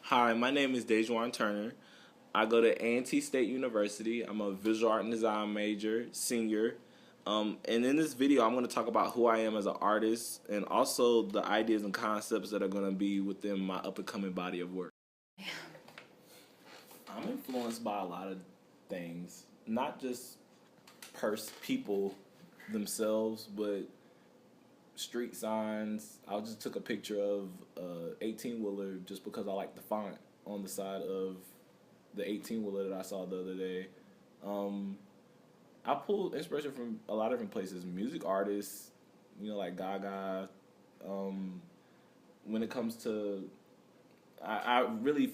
Hi, my name is Dejuan Turner. I go to A&T State University. I'm a visual art and design major, senior. And in this video, I'm going to talk about who I am as an artist and also the ideas and concepts that are going to be within my up-and-coming body of work. I'm influenced by a lot of things, not just people themselves, but street signs. I just took a picture of a 18-wheeler just because I like the font on the side of the 18-wheeler that I saw the other day. I pulled inspiration from a lot of different places. Music artists, like Gaga. When it comes to, I really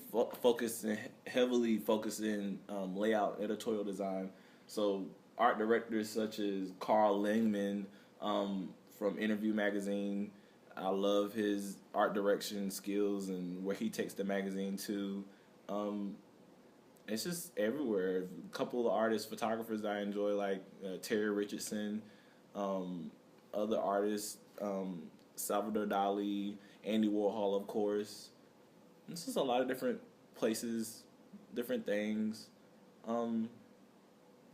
heavily focus in layout, editorial design. So art directors such as Carl Lingman, from Interview Magazine. I love his art direction skills and where he takes the magazine to. It's just everywhere. A couple of artists, photographers I enjoy, like Terry Richardson, other artists, Salvador Dali, Andy Warhol, of course. It's just a lot of different places, different things. I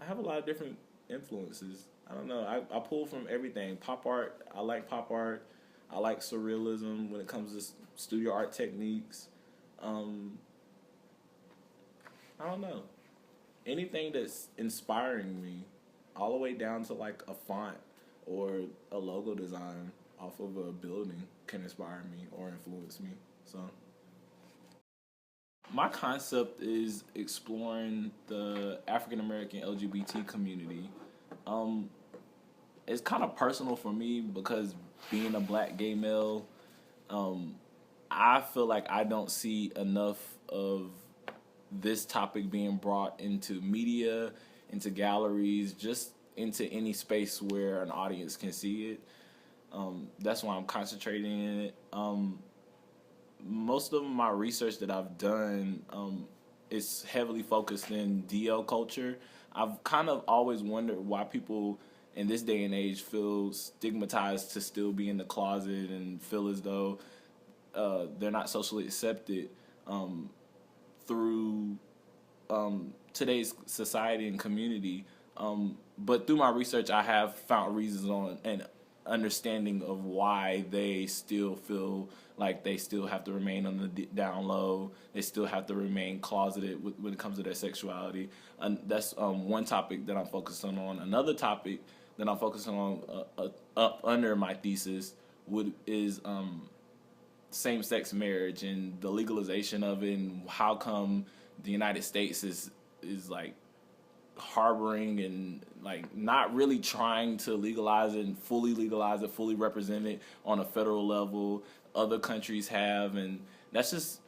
have a lot of different influences. I don't know. I pull from everything. Pop art. I like pop art. I like surrealism when it comes to studio art techniques. I don't know. Anything that's inspiring me, all the way down to like a font or a logo design off of a building, can inspire me or influence me. So my concept is exploring the African American LGBT community. It's kind of personal for me because being a black gay male, I feel like I don't see enough of this topic being brought into media, into galleries, just into any space where an audience can see it. That's why I'm concentrating in it. Most of my research that I've done is heavily focused in DL culture. I've kind of always wondered why people in this day and age feel stigmatized to still be in the closet and feel as though they're not socially accepted through today's society and community. But through my research, I have found reasons on and understanding of why they still feel like they still have to remain on the down low. They still have to remain closeted when it comes to their sexuality. And that's one topic that I'm focusing on. Another topic that I'm focusing on up under my thesis is same-sex marriage and the legalization of it, and how come the United States is like harboring and like not really trying to legalize it and fully legalize it, fully represent it on a federal level. Other countries have, and that's just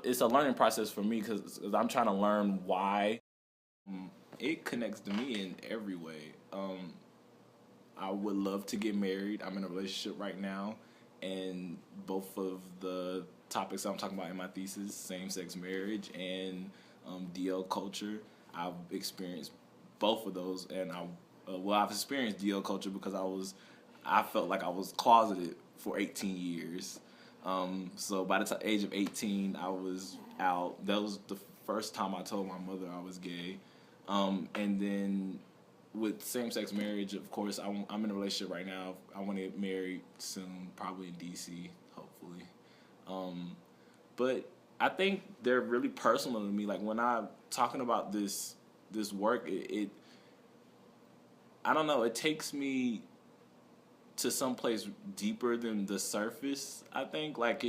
it's a learning process for me because I'm trying to learn why. It connects to me in every way. I would love to get married. I'm in a relationship right now, and both of the topics I'm talking about in my thesis, same-sex marriage and DL culture, I've experienced both of those, and I've experienced DL culture because I felt like I was closeted for 18 years. So by the age of 18, I was out. That was the first time I told my mother I was gay. And then with same-sex marriage, of course, I'm in a relationship right now. I want to get married soon, probably in D.C., hopefully. But I think they're really personal to me. Like when I'm talking about this work, it I don't know. It takes me to someplace deeper than the surface. I think like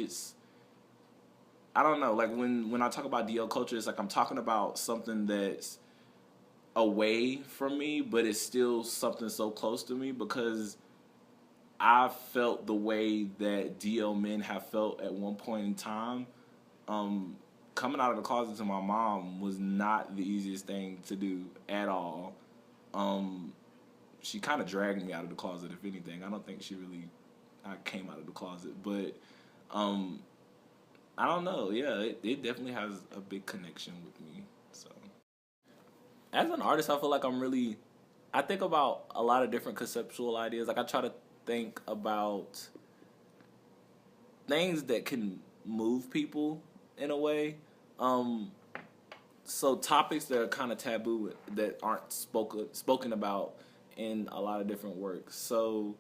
I don't know. Like when I talk about DL culture, it's like I'm talking about something that's away from me, but it's still something so close to me because I felt the way that DL men have felt at one point in time. Coming out of the closet to my mom was not the easiest thing to do at all. She kind of dragged me out of the closet, if anything. I don't think I came out of the closet, but I don't know. Yeah, it definitely has a big connection with me. So, as an artist, I feel like I think about a lot of different conceptual ideas. Like I try to think about things that can move people in a way. Um, so topics that are kind of taboo that aren't spoken about in a lot of different works. So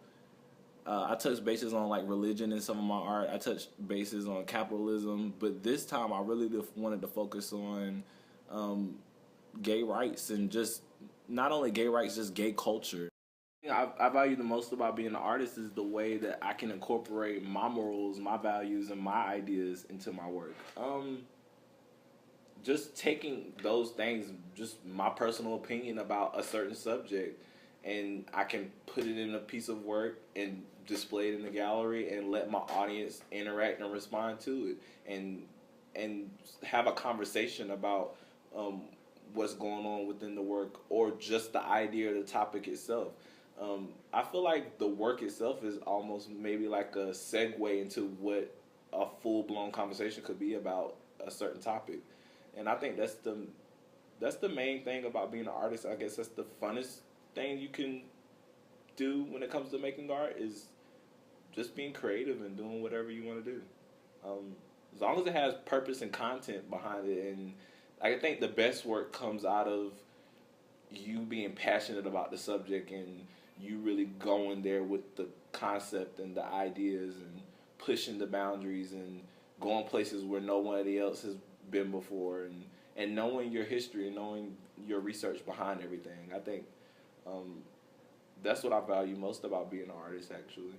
I touched bases on like religion in some of my art. I touched bases on capitalism, but this time I really wanted to focus on um, gay rights and just not only gay rights, just gay culture. I value the most about being an artist is the way that I can incorporate my morals, my values, and my ideas into my work. Just taking those things, just my personal opinion about a certain subject, and I can put it in a piece of work and display it in the gallery and let my audience interact and respond to it, and have a conversation about um, what's going on within the work or just the idea or the topic itself. I feel like the work itself is almost maybe like a segue into what a full blown conversation could be about a certain topic, and I think that's the main thing about being an artist. I guess that's the funnest thing you can do when it comes to making art is just being creative and doing whatever you want to do. Um, as long as it has purpose and content behind it, and I think the best work comes out of you being passionate about the subject and you really going there with the concept and the ideas and pushing the boundaries and going places where nobody else has been before, and knowing your history and knowing your research behind everything. I think um, that's what I value most about being an artist, actually.